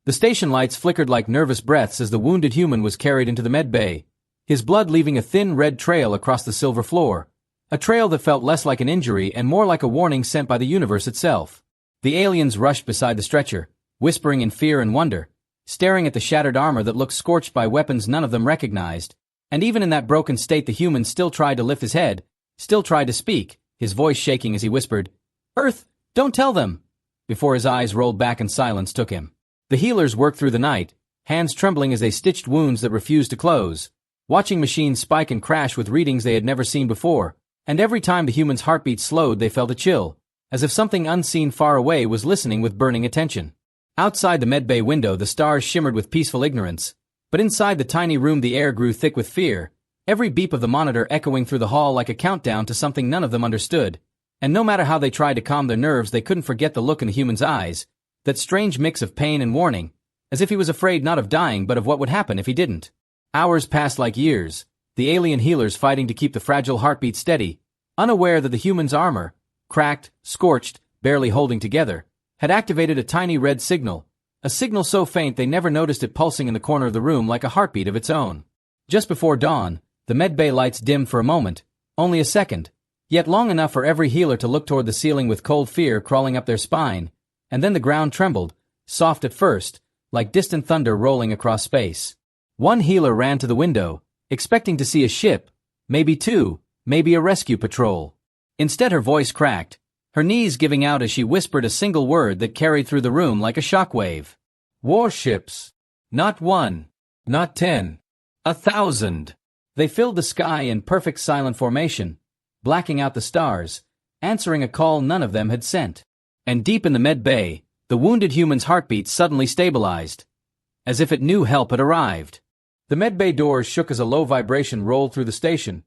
The station lights flickered like nervous breaths as the wounded human was carried into the med bay, his blood leaving a thin red trail across the silver floor, a trail that felt less like an injury and more like a warning sent by the universe itself. The aliens rushed beside the stretcher, whispering in fear and wonder, staring at the shattered armor that looked scorched by weapons none of them recognized, and even in that broken state the human still tried to lift his head, still tried to speak, his voice shaking as he whispered, "Earth, don't tell them!" before his eyes rolled back and silence took him. The healers worked through the night, hands trembling as they stitched wounds that refused to close, watching machines spike and crash with readings they had never seen before, and every time the human's heartbeat slowed they felt a chill, as if something unseen far away was listening with burning attention. Outside the medbay window the stars shimmered with peaceful ignorance, but inside the tiny room the air grew thick with fear, every beep of the monitor echoing through the hall like a countdown to something none of them understood, and no matter how they tried to calm their nerves they couldn't forget the look in the human's eyes, that strange mix of pain and warning, as if he was afraid not of dying but of what would happen if he didn't. Hours passed like years, the alien healers fighting to keep the fragile heartbeat steady, unaware that the human's armor, cracked, scorched, barely holding together, had activated a tiny red signal, a signal so faint they never noticed it pulsing in the corner of the room like a heartbeat of its own. Just before dawn, the medbay lights dimmed for a moment, only a second, yet long enough for every healer to look toward the ceiling with cold fear crawling up their spine, and then the ground trembled, soft at first, like distant thunder rolling across space. One healer ran to the window, expecting to see a ship, maybe two, maybe a rescue patrol. Instead her voice cracked, her knees giving out as she whispered a single word that carried through the room like a shockwave. Warships. Not one. Not 10. 1,000. They filled the sky in perfect silent formation, blacking out the stars, answering a call none of them had sent. And deep in the med bay, the wounded human's heartbeat suddenly stabilized, as if it knew help had arrived. The med bay doors shook as a low vibration rolled through the station,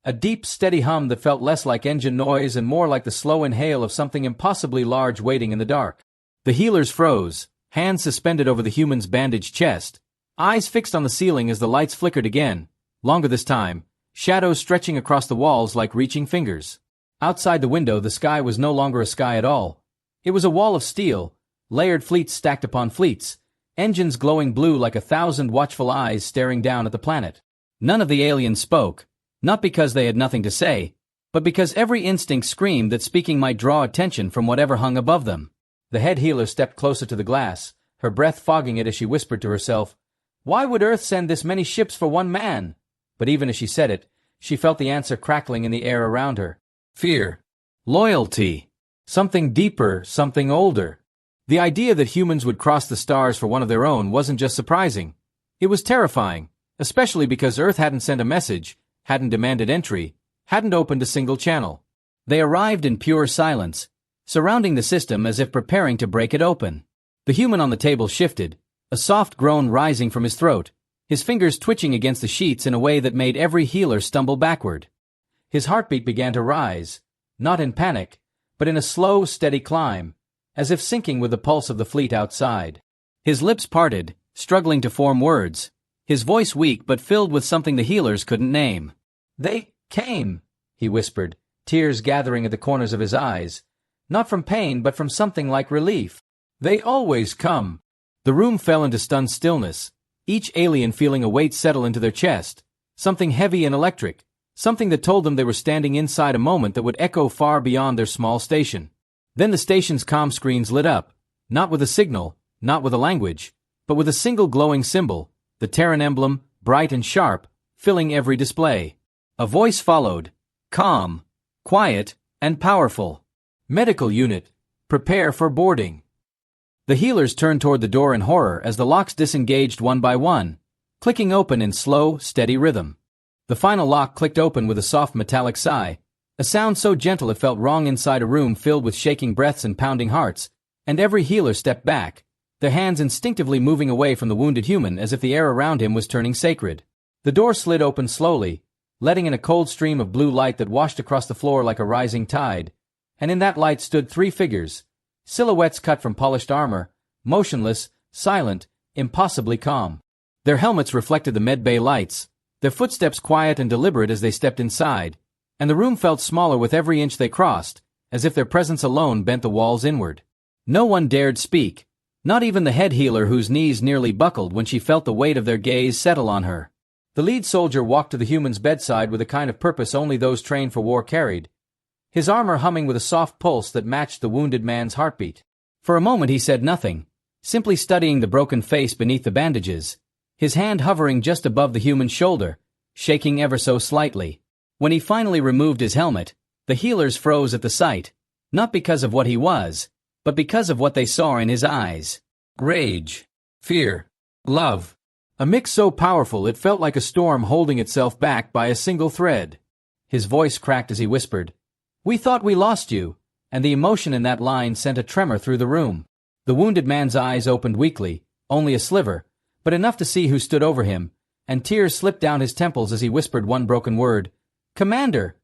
a deep, steady hum that felt less like engine noise and more like the slow inhale of something impossibly large waiting in the dark. The healers froze, hands suspended over the human's bandaged chest, eyes fixed on the ceiling as the lights flickered again, longer this time, shadows stretching across the walls like reaching fingers. Outside the window the sky was no longer a sky at all. It was a wall of steel, layered fleets stacked upon fleets, engines glowing blue like 1,000 watchful eyes staring down at the planet. None of the aliens spoke, not because they had nothing to say, but because every instinct screamed that speaking might draw attention from whatever hung above them. The head healer stepped closer to the glass, her breath fogging it as she whispered to herself, "Why would Earth send this many ships for one man?" But even as she said it, she felt the answer crackling in the air around her. Fear. Loyalty. Something deeper, something older. The idea that humans would cross the stars for one of their own wasn't just surprising. It was terrifying, especially because Earth hadn't sent a message, hadn't demanded entry, hadn't opened a single channel. They arrived in pure silence, surrounding the system as if preparing to break it open. The human on the table shifted, a soft groan rising from his throat, his fingers twitching against the sheets in a way that made every healer stumble backward. His heartbeat began to rise, not in panic, but in a slow, steady climb, as if syncing with the pulse of the fleet outside. His lips parted, struggling to form words, his voice weak but filled with something the healers couldn't name. "They came," he whispered, tears gathering at the corners of his eyes, not from pain but from something like relief. "They always come." The room fell into stunned stillness, each alien feeling a weight settle into their chest, something heavy and electric, something that told them they were standing inside a moment that would echo far beyond their small station. Then the station's comm screens lit up, not with a signal, not with a language, but with a single glowing symbol, the Terran emblem, bright and sharp, filling every display. A voice followed, calm, quiet, and powerful. "Medical unit, prepare for boarding." The healers turned toward the door in horror as the locks disengaged one by one, clicking open in slow, steady rhythm. The final lock clicked open with a soft metallic sigh, a sound so gentle it felt wrong inside a room filled with shaking breaths and pounding hearts, and every healer stepped back, their hands instinctively moving away from the wounded human as if the air around him was turning sacred. The door slid open slowly, letting in a cold stream of blue light that washed across the floor like a rising tide, and in that light stood three figures, silhouettes cut from polished armor, motionless, silent, impossibly calm. Their helmets reflected the medbay lights, their footsteps quiet and deliberate as they stepped inside, and the room felt smaller with every inch they crossed, as if their presence alone bent the walls inward. No one dared speak, Not even the head healer, whose knees nearly buckled when she felt the weight of their gaze settle on her. The lead soldier walked to the human's bedside with a kind of purpose only those trained for war carried, his armor humming with a soft pulse that matched the wounded man's heartbeat. For a moment he said nothing, simply studying the broken face beneath the bandages, his hand hovering just above the human's shoulder, shaking ever so slightly. When he finally removed his helmet, the healers froze at the sight, not because of what he was, but because of what they saw in his eyes. Rage, fear, love. A mix so powerful it felt like a storm holding itself back by a single thread. His voice cracked as he whispered, "We thought we lost you," and the emotion in that line sent a tremor through the room. The wounded man's eyes opened weakly, only a sliver, but enough to see who stood over him, and tears slipped down his temples as he whispered one broken word, "Commander!"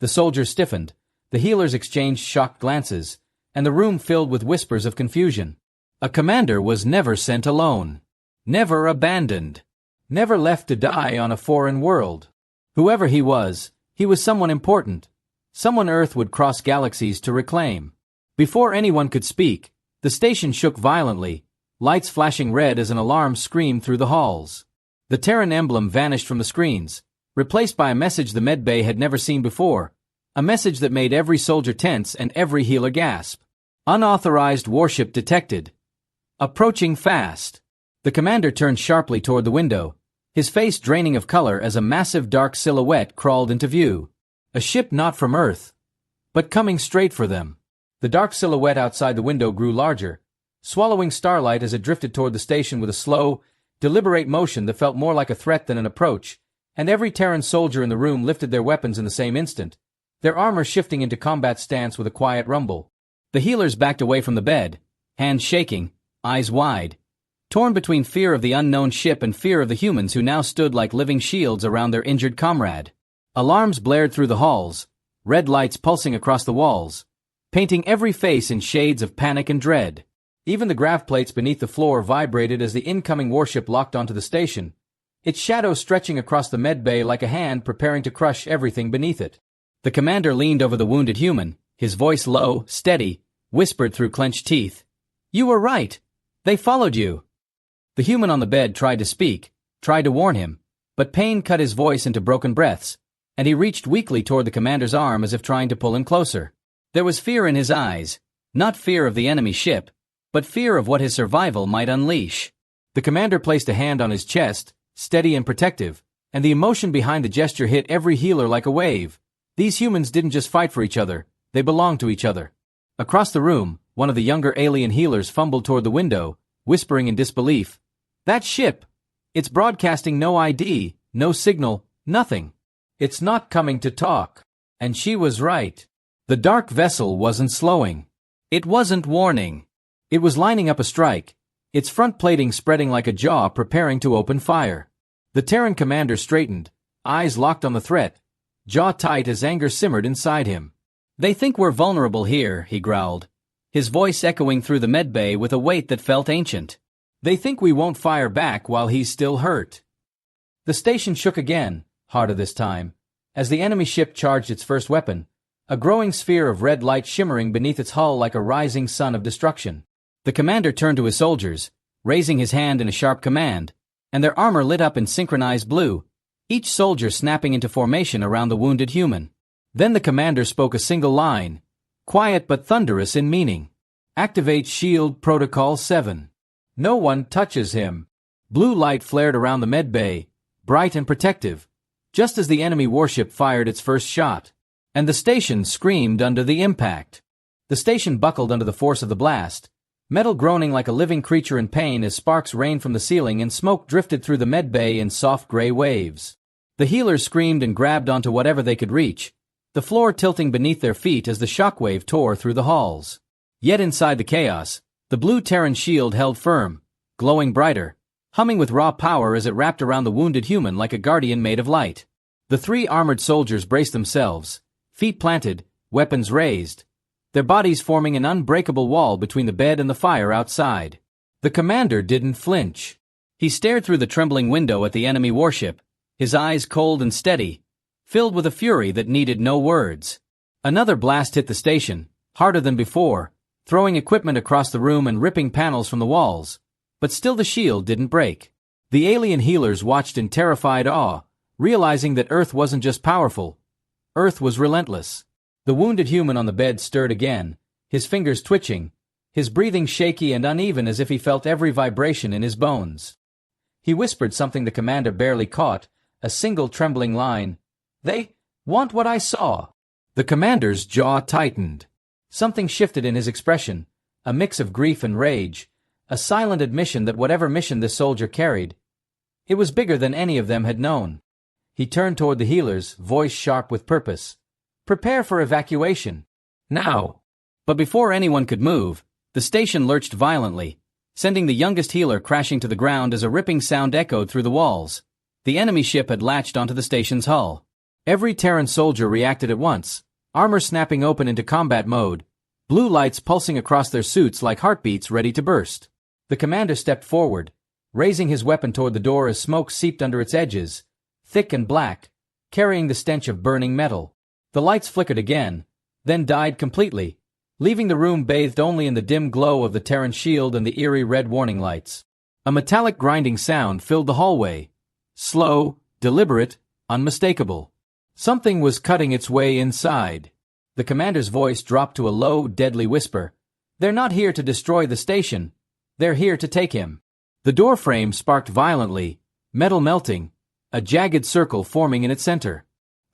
The soldiers stiffened, the healers exchanged shocked glances, and the room filled with whispers of confusion. A commander was never sent alone, never abandoned, never left to die on a foreign world. Whoever he was someone important, someone Earth would cross galaxies to reclaim. Before anyone could speak, the station shook violently, lights flashing red as an alarm screamed through the halls. The Terran emblem vanished from the screens, replaced by a message the medbay had never seen before, a message that made every soldier tense and every healer gasp. Unauthorized warship detected. Approaching fast. The commander turned sharply toward the window, his face draining of color as a massive dark silhouette crawled into view. A ship not from Earth, but coming straight for them. The dark silhouette outside the window grew larger, swallowing starlight as it drifted toward the station with a slow, deliberate motion that felt more like a threat than an approach, and every Terran soldier in the room lifted their weapons in the same instant, their armor shifting into combat stance with a quiet rumble. The healers backed away from the bed, hands shaking, eyes wide, torn between fear of the unknown ship and fear of the humans who now stood like living shields around their injured comrade. Alarms blared through the halls, red lights pulsing across the walls, painting every face in shades of panic and dread. Even the grav plates beneath the floor vibrated as the incoming warship locked onto the station, its shadow stretching across the medbay like a hand preparing to crush everything beneath it. The commander leaned over the wounded human, his voice low, steady, whispered through clenched teeth, "You were right. They followed you." The human on the bed tried to speak, tried to warn him, but pain cut his voice into broken breaths, and he reached weakly toward the commander's arm as if trying to pull him closer. There was fear in his eyes, not fear of the enemy ship, but fear of what his survival might unleash. The commander placed a hand on his chest, steady and protective, and the emotion behind the gesture hit every healer like a wave. These humans didn't just fight for each other, they belonged to each other. Across the room, one of the younger alien healers fumbled toward the window, whispering in disbelief, "That ship! It's broadcasting no ID, no signal, nothing. It's not coming to talk." And she was right. The dark vessel wasn't slowing. It wasn't warning. It was lining up a strike, its front plating spreading like a jaw preparing to open fire. The Terran commander straightened, eyes locked on the threat, jaw tight as anger simmered inside him. "They think we're vulnerable here," he growled, his voice echoing through the medbay with a weight that felt ancient. "They think we won't fire back while he's still hurt." The station shook again, harder this time, as the enemy ship charged its first weapon, a growing sphere of red light shimmering beneath its hull like a rising sun of destruction. The commander turned to his soldiers, raising his hand in a sharp command, and their armor lit up in synchronized blue, each soldier snapping into formation around the wounded human. Then the commander spoke a single line, quiet but thunderous in meaning. "Activate Shield Protocol 7. No one touches him." Blue light flared around the medbay, bright and protective, just as the enemy warship fired its first shot, and the station screamed under the impact. The station buckled under the force of the blast, metal groaning like a living creature in pain as sparks rained from the ceiling and smoke drifted through the medbay in soft gray waves. The healers screamed and grabbed onto whatever they could reach, the floor tilting beneath their feet as the shockwave tore through the halls. Yet inside the chaos, the blue Terran shield held firm, glowing brighter, humming with raw power as it wrapped around the wounded human like a guardian made of light. The three armored soldiers braced themselves, feet planted, weapons raised, their bodies forming an unbreakable wall between the bed and the fire outside. The commander didn't flinch. He stared through the trembling window at the enemy warship, his eyes cold and steady, filled with a fury that needed no words. Another blast hit the station, harder than before, throwing equipment across the room and ripping panels from the walls. But still the shield didn't break. The alien healers watched in terrified awe, realizing that Earth wasn't just powerful. Earth was relentless. The wounded human on the bed stirred again, his fingers twitching, his breathing shaky and uneven as if he felt every vibration in his bones. He whispered something the commander barely caught, a single trembling line. "They want what I saw." The commander's jaw tightened. Something shifted in his expression, a mix of grief and rage, a silent admission that whatever mission this soldier carried, it was bigger than any of them had known. He turned toward the healers, voice sharp with purpose. "Prepare for evacuation. Now." But before anyone could move, the station lurched violently, sending the youngest healer crashing to the ground as a ripping sound echoed through the walls. The enemy ship had latched onto the station's hull. Every Terran soldier reacted at once, armor snapping open into combat mode, blue lights pulsing across their suits like heartbeats ready to burst. The commander stepped forward, raising his weapon toward the door as smoke seeped under its edges, thick and black, carrying the stench of burning metal. The lights flickered again, then died completely, leaving the room bathed only in the dim glow of the Terran shield and the eerie red warning lights. A metallic grinding sound filled the hallway. Slow, deliberate, unmistakable. Something was cutting its way inside. The commander's voice dropped to a low, deadly whisper. "They're not here to destroy the station. They're here to take him." The door frame sparked violently, metal melting, a jagged circle forming in its center.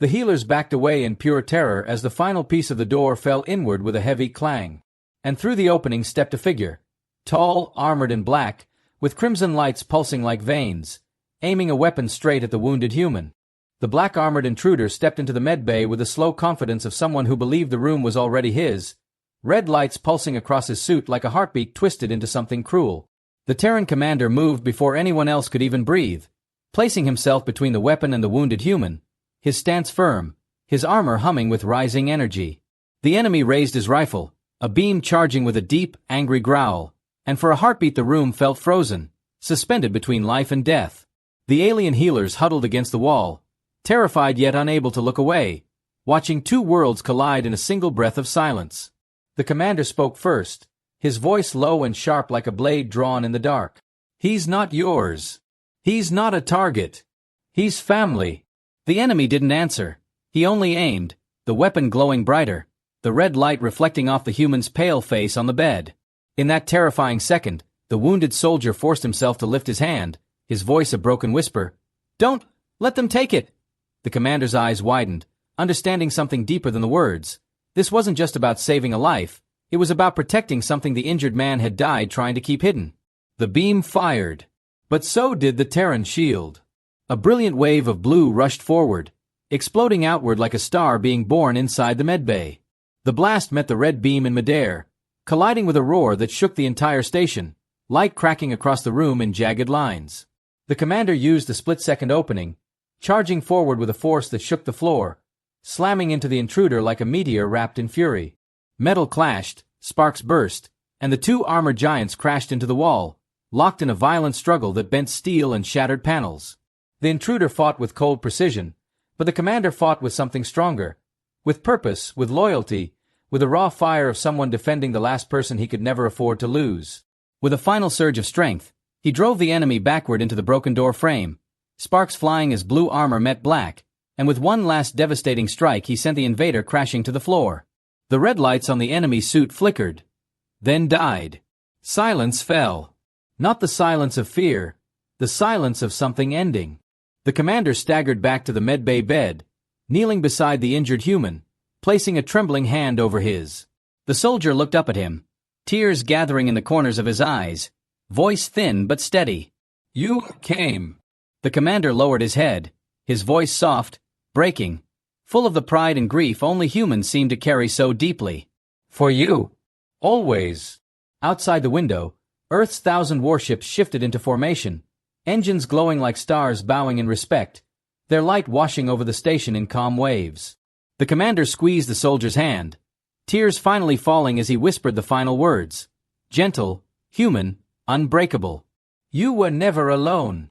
The healers backed away in pure terror as the final piece of the door fell inward with a heavy clang. And through the opening stepped a figure, tall, armored in black, with crimson lights pulsing like veins, aiming a weapon straight at the wounded human. The black-armored intruder stepped into the medbay with the slow confidence of someone who believed the room was already his, red lights pulsing across his suit like a heartbeat twisted into something cruel. The Terran commander moved before anyone else could even breathe, placing himself between the weapon and the wounded human, his stance firm, his armor humming with rising energy. The enemy raised his rifle, a beam charging with a deep, angry growl, and for a heartbeat the room felt frozen, suspended between life and death. The alien healers huddled against the wall, terrified yet unable to look away, watching two worlds collide in a single breath of silence. The commander spoke first, his voice low and sharp like a blade drawn in the dark. "He's not yours. He's not a target. He's family." The enemy didn't answer. He only aimed, the weapon glowing brighter, the red light reflecting off the human's pale face on the bed. In that terrifying second, the wounded soldier forced himself to lift his hand, his voice a broken whisper. "Don't let them take it." The commander's eyes widened, understanding something deeper than the words. This wasn't just about saving a life, it was about protecting something the injured man had died trying to keep hidden. The beam fired. But so did the Terran shield. A brilliant wave of blue rushed forward, exploding outward like a star being born inside the medbay. The blast met the red beam in midair, colliding with a roar that shook the entire station, light cracking across the room in jagged lines. The commander used the split-second opening, charging forward with a force that shook the floor, slamming into the intruder like a meteor wrapped in fury. Metal clashed, sparks burst, and the two armored giants crashed into the wall, locked in a violent struggle that bent steel and shattered panels. The intruder fought with cold precision, but the commander fought with something stronger, with purpose, with loyalty, with the raw fire of someone defending the last person he could never afford to lose. With a final surge of strength, he drove the enemy backward into the broken door frame, sparks flying as blue armor met black, and with one last devastating strike he sent the invader crashing to the floor. The red lights on the enemy's suit flickered, then died. Silence fell. Not the silence of fear, the silence of something ending. The commander staggered back to the medbay bed, kneeling beside the injured human, placing a trembling hand over his. The soldier looked up at him, tears gathering in the corners of his eyes, voice thin but steady. "You came." The commander lowered his head, his voice soft, breaking, full of the pride and grief only humans seem to carry so deeply. "For you. Always." Outside the window, Earth's 1,000 warships shifted into formation, engines glowing like stars bowing in respect, their light washing over the station in calm waves. The commander squeezed the soldier's hand, tears finally falling as he whispered the final words. Gentle, human, unbreakable. "You were never alone."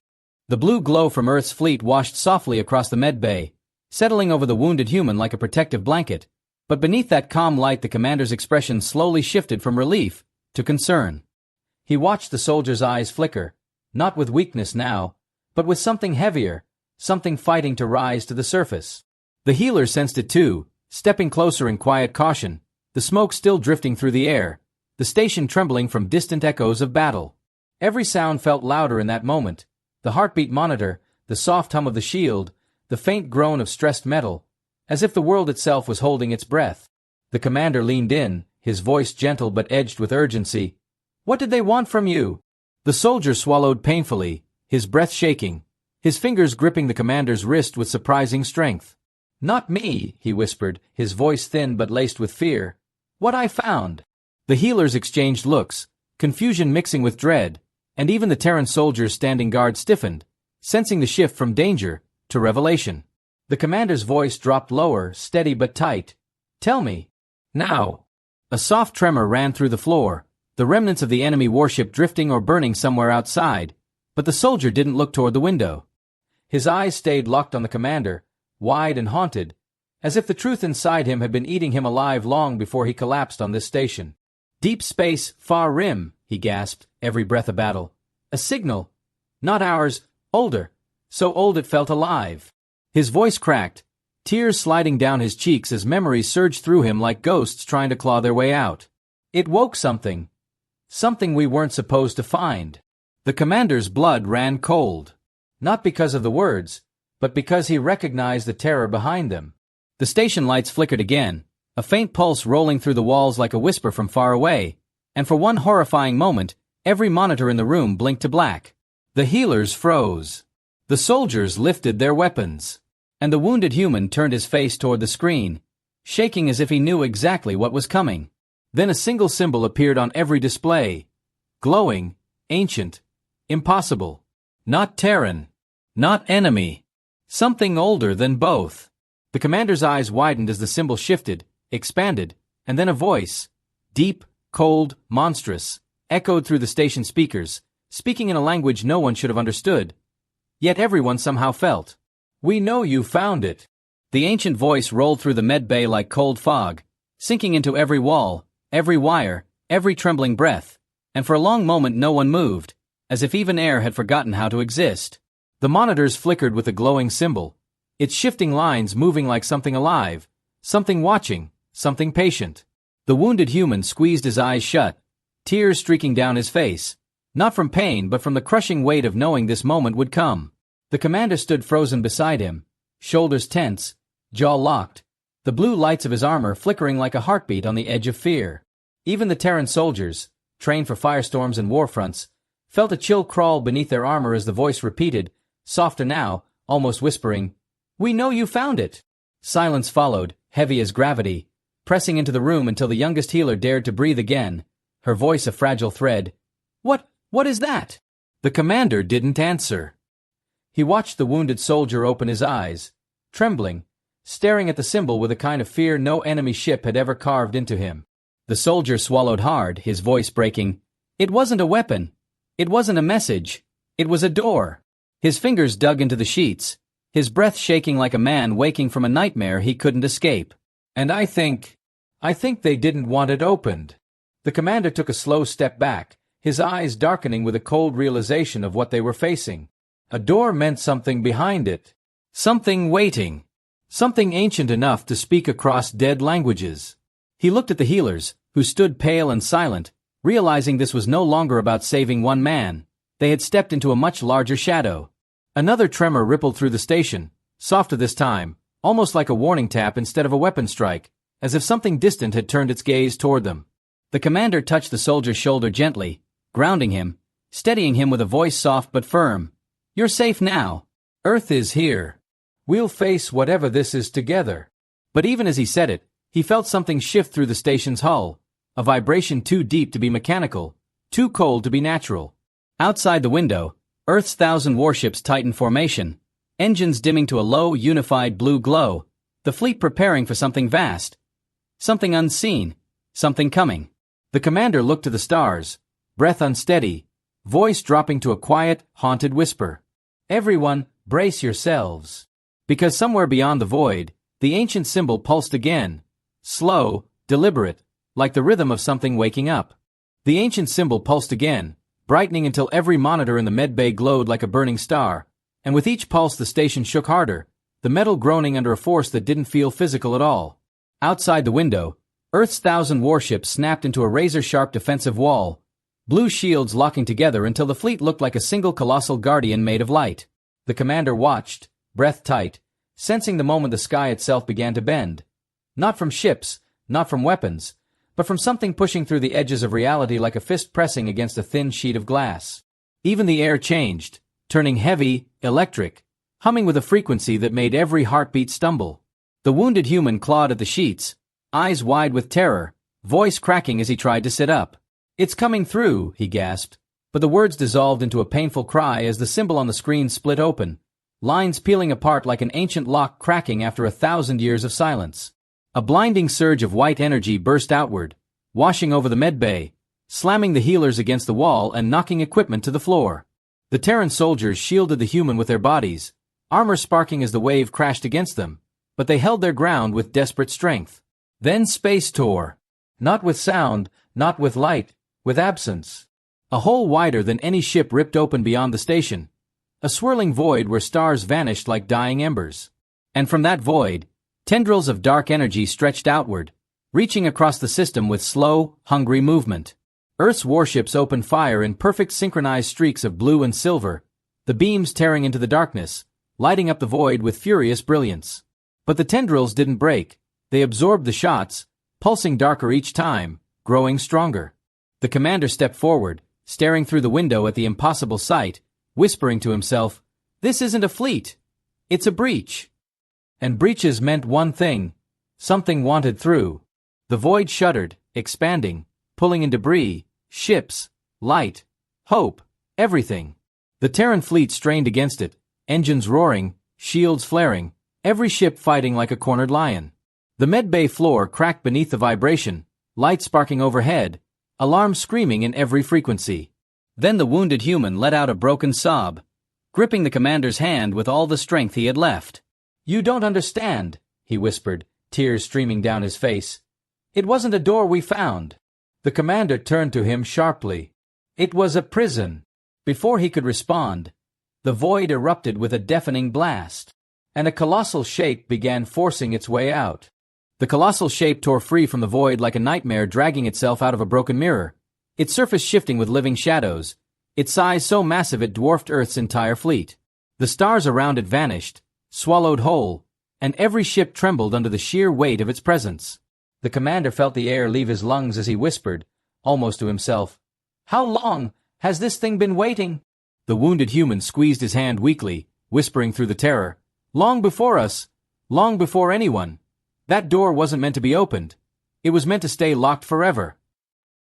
The blue glow from Earth's fleet washed softly across the medbay, settling over the wounded human like a protective blanket, But beneath that calm light the commander's expression slowly shifted from relief to concern. He watched the soldier's eyes flicker, not with weakness now, but with something heavier, something fighting to rise to the surface. The healer sensed it too, stepping closer in quiet caution, the smoke still drifting through the air, the station trembling from distant echoes of battle. Every sound felt louder in that moment, the heartbeat monitor, the soft hum of the shield, the faint groan of stressed metal, as if the world itself was holding its breath. The commander leaned in, his voice gentle but edged with urgency. "What did they want from you?" The soldier swallowed painfully, his breath shaking, his fingers gripping the commander's wrist with surprising strength. "Not me," he whispered, his voice thin but laced with fear. "What I found." The healers exchanged looks, confusion mixing with dread, and even the Terran soldiers standing guard stiffened, sensing the shift from danger to revelation. The commander's voice dropped lower, steady but tight. "Tell me. Now." A soft tremor ran through the floor, the remnants of the enemy warship drifting or burning somewhere outside, but the soldier didn't look toward the window. His eyes stayed locked on the commander, wide and haunted, as if the truth inside him had been eating him alive long before he collapsed on this station. "Deep space, far rim," he gasped, every breath a battle. "A signal. Not ours, older. So old it felt alive." His voice cracked, tears sliding down his cheeks as memories surged through him like ghosts trying to claw their way out. "It woke something. Something we weren't supposed to find." The commander's blood ran cold. Not because of the words, but because he recognized the terror behind them. The station lights flickered again, a faint pulse rolling through the walls like a whisper from far away, and for one horrifying moment, every monitor in the room blinked to black. The healers froze. The soldiers lifted their weapons. And the wounded human turned his face toward the screen, shaking as if he knew exactly what was coming. Then a single symbol appeared on every display. Glowing, ancient, impossible. Not Terran. Not enemy. Something older than both. The commander's eyes widened as the symbol shifted, expanded, and then a voice, deep, cold, monstrous, echoed through the station speakers, speaking in a language no one should have understood. Yet everyone somehow felt. "We know you found it." The ancient voice rolled through the med bay like cold fog, sinking into every wall, every wire, every trembling breath, and for a long moment no one moved, as if even air had forgotten how to exist. The monitors flickered with the glowing symbol, its shifting lines moving like something alive, something watching, something patient. The wounded human squeezed his eyes shut, tears streaking down his face, not from pain but from the crushing weight of knowing this moment would come. The commander stood frozen beside him, shoulders tense, jaw locked, the blue lights of his armor flickering like a heartbeat on the edge of fear. Even the Terran soldiers, trained for firestorms and war fronts, felt a chill crawl beneath their armor as the voice repeated, softer now, almost whispering, "We know you found it." Silence followed, heavy as gravity, pressing into the room until the youngest healer dared to breathe again, her voice a fragile thread. What is that?" The commander didn't answer. He watched the wounded soldier open his eyes, trembling, staring at the symbol with a kind of fear no enemy ship had ever carved into him. The soldier swallowed hard, his voice breaking. It wasn't a weapon. It wasn't a message. It was a door. His fingers dug into the sheets, his breath shaking like a man waking from a nightmare he couldn't escape. "And I think they didn't want it opened." The commander took a slow step back, his eyes darkening with a cold realization of what they were facing. A door meant something behind it. Something waiting. Something ancient enough to speak across dead languages. He looked at the healers, who stood pale and silent, realizing this was no longer about saving one man. They had stepped into a much larger shadow. Another tremor rippled through the station, softer this time, almost like a warning tap instead of a weapon strike, as if something distant had turned its gaze toward them. The commander touched the soldier's shoulder gently, grounding him, steadying him with a voice soft but firm. "You're safe now. Earth is here. We'll face whatever this is together." But even as he said it, he felt something shift through the station's hull, a vibration too deep to be mechanical, too cold to be natural. Outside the window, Earth's 1,000 warships tightened formation, engines dimming to a low, unified blue glow, the fleet preparing for something vast, something unseen, something coming. The commander looked to the stars, breath unsteady, voice dropping to a quiet, haunted whisper. "Everyone, brace yourselves." Because somewhere beyond the void, the ancient symbol pulsed again, slow, deliberate, like the rhythm of something waking up. The ancient symbol pulsed again, brightening until every monitor in the medbay glowed like a burning star, and with each pulse the station shook harder, the metal groaning under a force that didn't feel physical at all. Outside the window, Earth's 1,000 warships snapped into a razor-sharp defensive wall, blue shields locking together until the fleet looked like a single colossal guardian made of light. The commander watched, breath tight, sensing the moment the sky itself began to bend. Not from ships, not from weapons, but from something pushing through the edges of reality like a fist pressing against a thin sheet of glass. Even the air changed, turning heavy, electric, humming with a frequency that made every heartbeat stumble. The wounded human clawed at the sheets, eyes wide with terror, voice cracking as he tried to sit up. "It's coming through," he gasped, but the words dissolved into a painful cry as the symbol on the screen split open, lines peeling apart like an ancient lock cracking after 1,000 years of silence. A blinding surge of white energy burst outward, washing over the medbay, slamming the healers against the wall and knocking equipment to the floor. The Terran soldiers shielded the human with their bodies, armor sparking as the wave crashed against them, but they held their ground with desperate strength. Then space tore. Not with sound, not with light, with absence. A hole wider than any ship ripped open beyond the station. A swirling void where stars vanished like dying embers. And from that void, tendrils of dark energy stretched outward, reaching across the system with slow, hungry movement. Earth's warships opened fire in perfect synchronized streaks of blue and silver, the beams tearing into the darkness, lighting up the void with furious brilliance. But the tendrils didn't break. They absorbed the shots, pulsing darker each time, growing stronger. The commander stepped forward, staring through the window at the impossible sight, whispering to himself, "This isn't a fleet. It's a breach." And breaches meant one thing. Something wanted through. The void shuddered, expanding, pulling in debris, ships, light, hope, everything. The Terran fleet strained against it, engines roaring, shields flaring, every ship fighting like a cornered lion. The medbay floor cracked beneath the vibration, light sparking overhead, alarms screaming in every frequency. Then the wounded human let out a broken sob, gripping the commander's hand with all the strength he had left. "You don't understand," he whispered, tears streaming down his face. "It wasn't a door we found." The commander turned to him sharply. "It was a prison." Before he could respond, the void erupted with a deafening blast, and a colossal shape began forcing its way out. The colossal shape tore free from the void like a nightmare dragging itself out of a broken mirror, its surface shifting with living shadows, its size so massive it dwarfed Earth's entire fleet. The stars around it vanished, swallowed whole, and every ship trembled under the sheer weight of its presence. The commander felt the air leave his lungs as he whispered, almost to himself, "How long has this thing been waiting?" The wounded human squeezed his hand weakly, whispering through the terror, "Long before us, long before anyone. That door wasn't meant to be opened. It was meant to stay locked forever."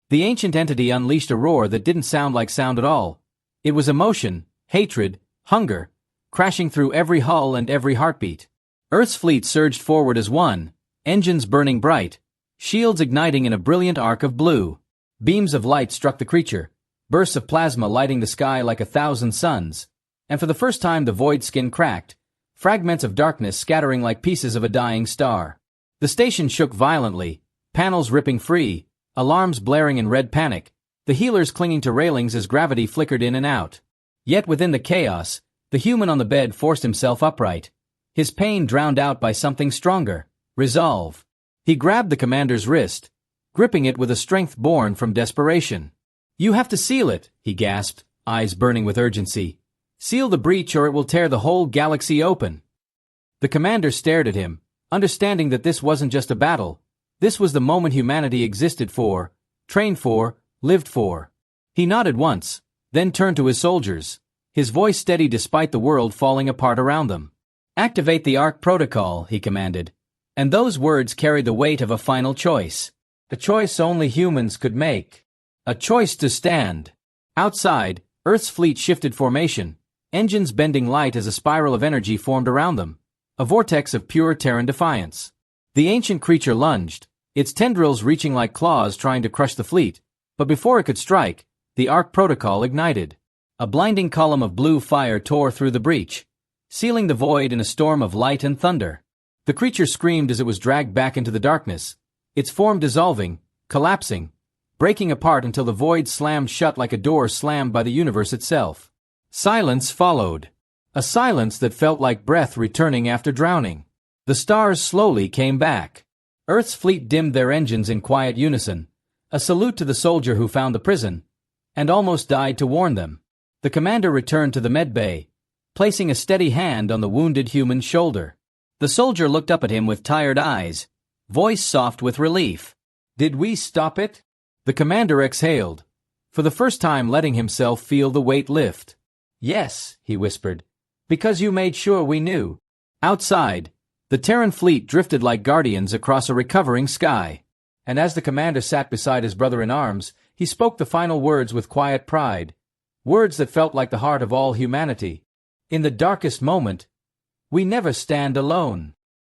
The ancient entity unleashed a roar that didn't sound like sound at all. It was emotion, hatred, hunger, crashing through every hull and every heartbeat. Earth's fleet surged forward as one, engines burning bright, shields igniting in a brilliant arc of blue. Beams of light struck the creature, bursts of plasma lighting the sky like 1,000 suns, and for the first time the void skin cracked, fragments of darkness scattering like pieces of a dying star. The station shook violently, panels ripping free, alarms blaring in red panic, the healers clinging to railings as gravity flickered in and out. Yet within the chaos, the human on the bed forced himself upright, his pain drowned out by something stronger, resolve. He grabbed the commander's wrist, gripping it with a strength born from desperation. "You have to seal it," he gasped, eyes burning with urgency. "Seal the breach or it will tear the whole galaxy open." The commander stared at him, understanding that this wasn't just a battle. This was the moment humanity existed for, trained for, lived for. He nodded once, then turned to his soldiers, his voice steady despite the world falling apart around them. "Activate the Ark Protocol," he commanded, and those words carried the weight of a final choice. A choice only humans could make. A choice to stand. Outside, Earth's fleet shifted formation, engines bending light as a spiral of energy formed around them, a vortex of pure Terran defiance. The ancient creature lunged, its tendrils reaching like claws trying to crush the fleet, but before it could strike, the Ark Protocol ignited. A blinding column of blue fire tore through the breach, sealing the void in a storm of light and thunder. The creature screamed as it was dragged back into the darkness, its form dissolving, collapsing, breaking apart until the void slammed shut like a door slammed by the universe itself. Silence followed. A silence that felt like breath returning after drowning. The stars slowly came back. Earth's fleet dimmed their engines in quiet unison, a salute to the soldier who found the prison, and almost died to warn them. The commander returned to the medbay, placing a steady hand on the wounded human's shoulder. The soldier looked up at him with tired eyes, voice soft with relief. "Did we stop it?" The commander exhaled, for the first time letting himself feel the weight lift. "Yes," he whispered, "because you made sure we knew." Outside, the Terran fleet drifted like guardians across a recovering sky. And as the commander sat beside his brother-in-arms, he spoke the final words with quiet pride, words that felt like the heart of all humanity. "In the darkest moment, we never stand alone."